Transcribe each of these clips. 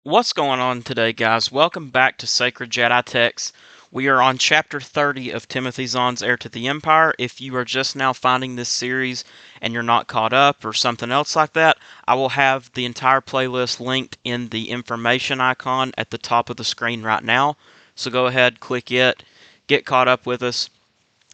What's going on today, guys? Welcome back to Sacred Jedi Texts. We are on Chapter 30 of Timothy Zahn's Heir to the Empire. If you are just now finding this series and you're not caught up or something else like that, I will have the entire playlist linked in the information icon at the top of the screen right now. So go ahead, click it, get caught up with us.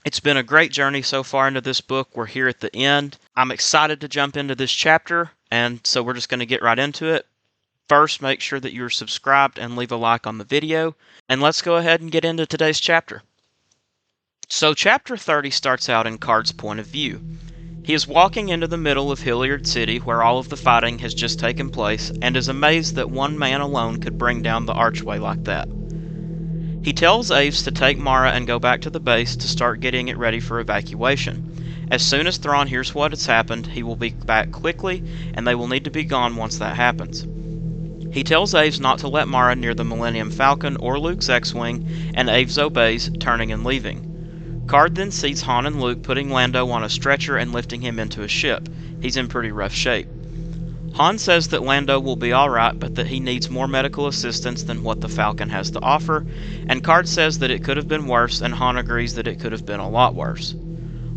It's been a great journey so far into this book. We're here at the end. I'm excited to jump into this chapter, and so we're just going to get right into it. First, make sure that you're subscribed and leave a like on the video, and let's go ahead and get into today's chapter. So Chapter 30 starts out in Card's point of view. He is walking into the middle of Hilliard City where all of the fighting has just taken place and is amazed that one man alone could bring down the archway like that. He tells Aves to take Mara and go back to the base to start getting it ready for evacuation. As soon as Thrawn hears what has happened, he will be back quickly, and they will need to be gone once that happens. He tells Aves not to let Mara near the Millennium Falcon or Luke's X-Wing, and Aves obeys, turning and leaving. Card then sees Han and Luke putting Lando on a stretcher and lifting him into a ship. He's in pretty rough shape. Han says that Lando will be alright, but that he needs more medical assistance than what the Falcon has to offer, and Card says that it could have been worse, and Han agrees that it could have been a lot worse.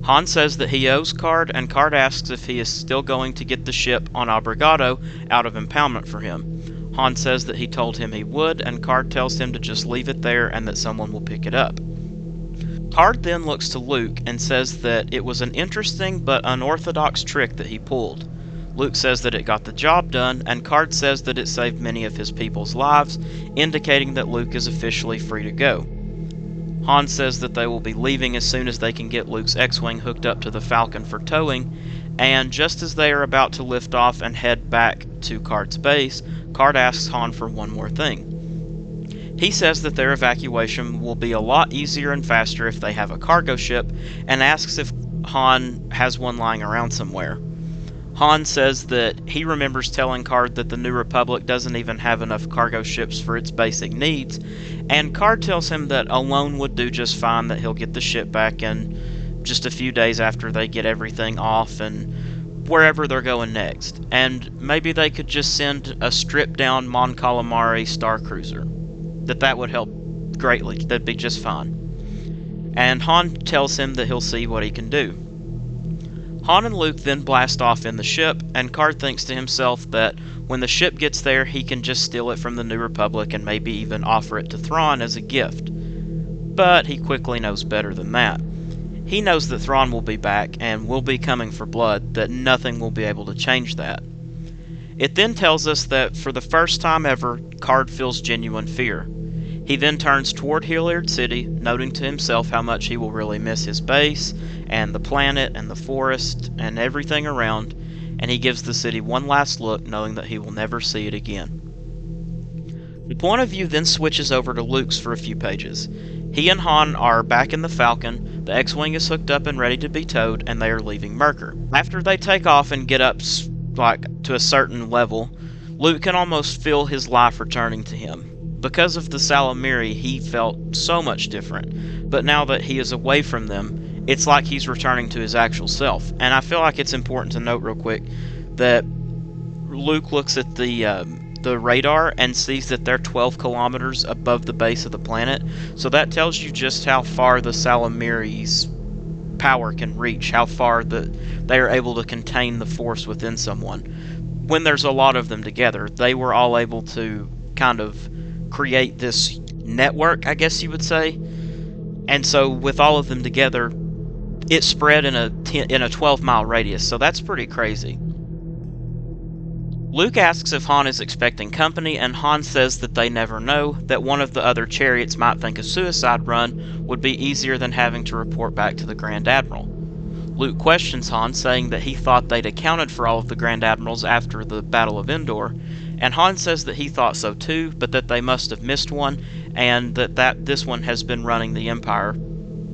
Han says that he owes Card, and Card asks if he is still going to get the ship on Abridged out of impoundment for him. Han says that he told him he would, and Card tells him to just leave it there and that someone will pick it up. Card then looks to Luke and says that it was an interesting but unorthodox trick that he pulled. Luke says that it got the job done, and Card says that it saved many of his people's lives, indicating that Luke is officially free to go. Han says that they will be leaving as soon as they can get Luke's X-Wing hooked up to the Falcon for towing, and just as they are about to lift off and head back to Card's base, Card asks Han for one more thing. He says that their evacuation will be a lot easier and faster if they have a cargo ship, and asks if Han has one lying around somewhere. Han says that he remembers telling Card that the New Republic doesn't even have enough cargo ships for its basic needs, and Card tells him that a loan would do just fine, that he'll get the ship back in just a few days after they get everything off and wherever they're going next. And maybe they could just send a stripped-down Mon Calamari Star Cruiser. That would help greatly. That'd be just fine. And Han tells him that he'll see what he can do. Han and Luke then blast off in the ship, and Card thinks to himself that when the ship gets there, he can just steal it from the New Republic and maybe even offer it to Thrawn as a gift. But he quickly knows better than that. He knows that Thrawn will be back and will be coming for blood, that nothing will be able to change that. It then tells us that for the first time ever, Card feels genuine fear. He then turns toward Hilliard City, noting to himself how much he will really miss his base, and the planet, and the forest, and everything around, and he gives the city one last look, knowing that he will never see it again. The point of view then switches over to Luke's for a few pages. He and Han are back in the Falcon, the X-Wing is hooked up and ready to be towed, and they are leaving Merkur. After they take off and get up to a certain level, Luke can almost feel his life returning to him. Because of the Salamiri, he felt so much different, but now that he is away from them, it's like he's returning to his actual self. And I feel like it's important to note real quick that Luke looks at the radar and sees that they're 12 kilometers above the base of the planet, so that tells you just how far the Salamiri's power can reach, how far they are able to contain the force within someone. When there's a lot of them together, they were all able to kind of create this network, I guess you would say. And so with all of them together, it spread in a 12-mile radius, so that's pretty crazy. Luke asks if Han is expecting company, and Han says that they never know, that one of the other chariots might think a suicide run would be easier than having to report back to the Grand Admiral. Luke questions Han, saying that he thought they'd accounted for all of the Grand Admirals after the Battle of Endor, and Han says that he thought so too, but that they must have missed one, and that this one has been running the Empire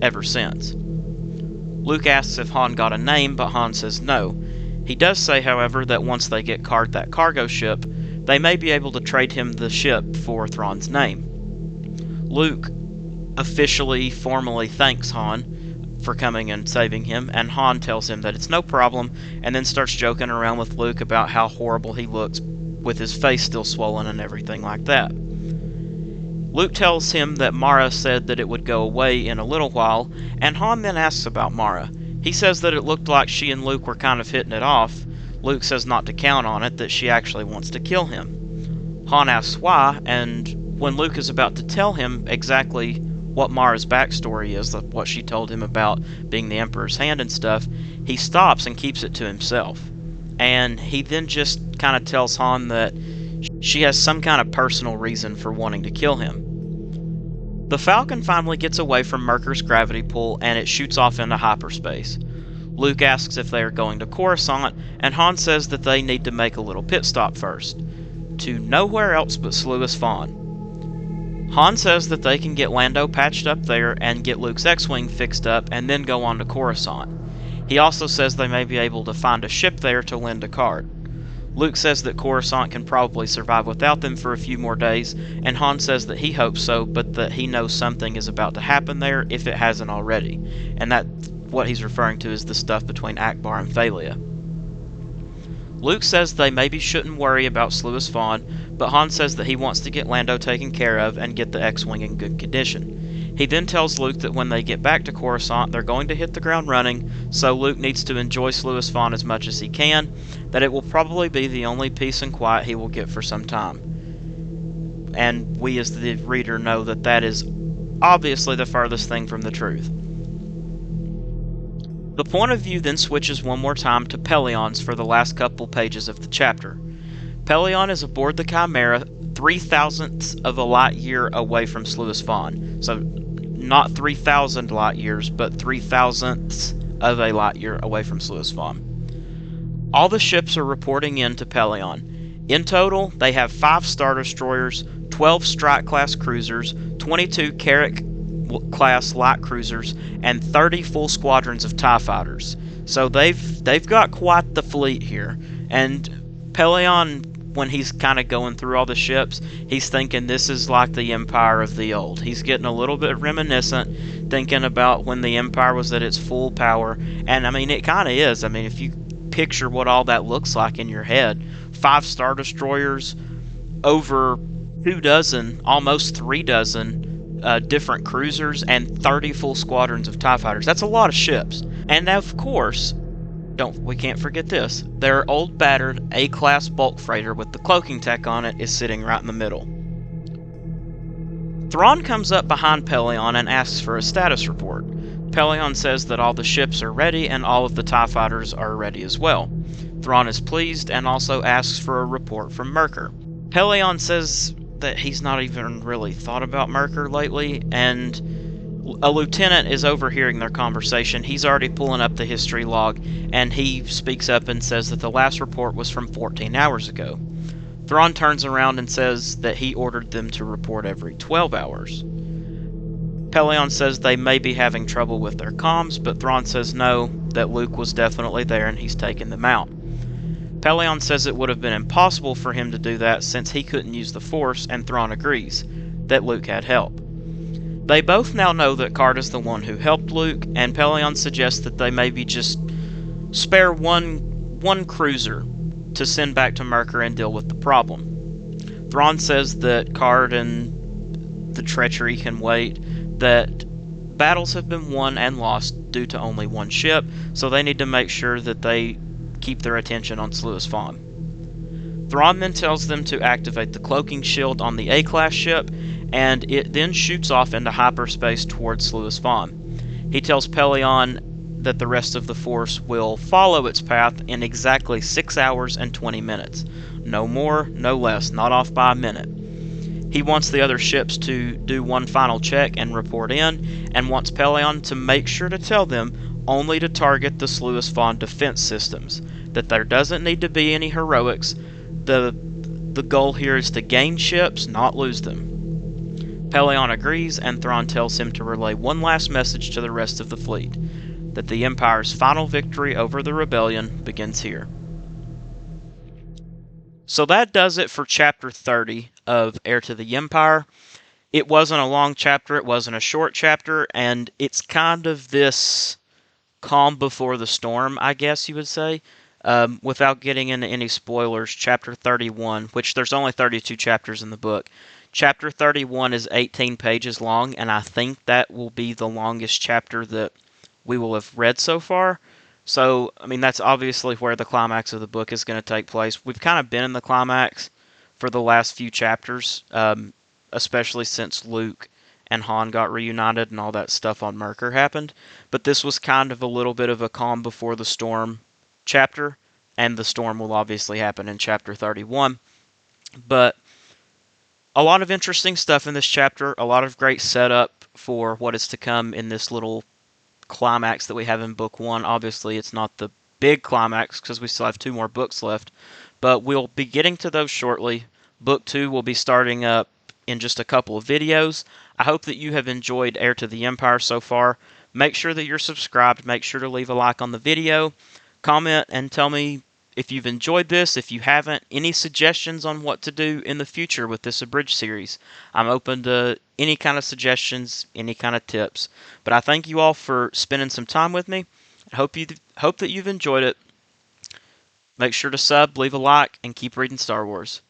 ever since. Luke asks if Han got a name, but Han says no. He does say, however, that once they get Card that cargo ship, they may be able to trade him the ship for Thrawn's name. Luke formally thanks Han for coming and saving him, and Han tells him that it's no problem, and then starts joking around with Luke about how horrible he looks with his face still swollen and everything like that. Luke tells him that Mara said that it would go away in a little while, and Han then asks about Mara. He says that it looked like she and Luke were kind of hitting it off. Luke says not to count on it, that she actually wants to kill him. Han asks why, and when Luke is about to tell him exactly what Mara's backstory is, what she told him about being the Emperor's hand and stuff, he stops and keeps it to himself. And he then just kind of tells Han that she has some kind of personal reason for wanting to kill him. The Falcon finally gets away from Merker's gravity pull and it shoots off into hyperspace. Luke asks if they are going to Coruscant, and Han says that they need to make a little pit stop first, to nowhere else but Sluis Fawn. Han says that they can get Lando patched up there and get Luke's X-Wing fixed up and then go on to Coruscant. He also says they may be able to find a ship there to lend a card. Luke says that Coruscant can probably survive without them for a few more days, and Han says that he hopes so, but that he knows something is about to happen there if it hasn't already. And that what he's referring to is the stuff between Akbar and Thalia. Luke says they maybe shouldn't worry about Sluis Fawn, but Han says that he wants to get Lando taken care of and get the X-Wing in good condition. He then tells Luke that when they get back to Coruscant, they're going to hit the ground running, so Luke needs to enjoy Sluis Fawn as much as he can, that it will probably be the only peace and quiet he will get for some time. And we as the reader know that that is obviously the furthest thing from the truth. The point of view then switches one more time to Pelions for the last couple pages of the chapter. Pelion is aboard the Chimera 3,000ths of a light year away from Sluis Fawn. So not 3,000 light years, but 3,000ths of a light year away from Sluis Fawn. All the ships are reporting in to Pelion. In total, they have 5 Star Destroyers, 12 Strike-class cruisers, 22 Carrack-class light cruisers, and 30 full squadrons of TIE fighters. So they've got quite the fleet here. And Pelion, when he's kind of going through all the ships, he's thinking this is like the Empire of the old. He's getting a little bit reminiscent, thinking about when the Empire was at its full power. And I mean, it kind of is. I mean, if you picture what all that looks like in your head, 5 Star Destroyers, over 24, almost 36 different cruisers, and 30 full squadrons of TIE fighters. That's a lot of ships. And of course, we can't forget this. Their old battered A-class bulk freighter with the cloaking tech on it is sitting right in the middle. Thrawn comes up behind Pelion and asks for a status report. Pelion says that all the ships are ready and all of the TIE fighters are ready as well. Thrawn is pleased and also asks for a report from Merker. Pelion says that he's not even really thought about Merker lately, and a lieutenant is overhearing their conversation. He's already pulling up the history log, and he speaks up and says that the last report was from 14 hours ago. Thrawn turns around and says that he ordered them to report every 12 hours. Pelion says they may be having trouble with their comms, but Thrawn says no, that Luke was definitely there and he's taken them out. Pelion says it would have been impossible for him to do that since he couldn't use the Force, and Thrawn agrees that Luke had help. They both now know that Card is the one who helped Luke, and Pelion suggests that they maybe just spare one cruiser to send back to Merker and deal with the problem. Thrawn says that Card and the treachery can wait, that battles have been won and lost due to only one ship, so they need to make sure that they keep their attention on Sluis Fawn. Thrawn then tells them to activate the cloaking shield on the A-class ship, and it then shoots off into hyperspace towards Sluis Fawn. He tells Pelion that the rest of the Force will follow its path in exactly 6 hours and 20 minutes. No more, no less, not off by a minute. He wants the other ships to do one final check and report in, and wants Pelion to make sure to tell them only to target the Sluis Fawn defense systems, that there doesn't need to be any heroics. The goal here is to gain ships, not lose them. Pelion agrees, and Thrawn tells him to relay one last message to the rest of the fleet, that the Empire's final victory over the rebellion begins here. So that does it for Chapter 30 of Heir to the Empire. It wasn't a long chapter, it wasn't a short chapter, and it's kind of this calm before the storm, I guess you would say. Without getting into any spoilers, chapter 31, which there's only 32 chapters in the book, chapter 31 is 18 pages long, and I think that will be the longest chapter that we will have read so far. So, I mean, that's obviously where the climax of the book is going to take place. We've kind of been in the climax for the last few chapters, especially since Luke and Han got reunited and all that stuff on Merkur happened. But this was kind of a little bit of a calm before the storm chapter, and the storm will obviously happen in chapter 31. But a lot of interesting stuff in this chapter, a lot of great setup for what is to come in this little climax that we have in book one. Obviously, it's not the big climax because we still have two more books left, but we'll be getting to those shortly. Book two will be starting up in just a couple of videos. I hope that you have enjoyed Heir to the Empire so far. Make sure that you're subscribed. Make sure to leave a like on the video. Comment and tell me if you've enjoyed this, if you haven't, any suggestions on what to do in the future with this Abridged series. I'm open to any kind of suggestions, any kind of tips. But I thank you all for spending some time with me. I hope that you've enjoyed it. Make sure to sub, leave a like, and keep reading Star Wars.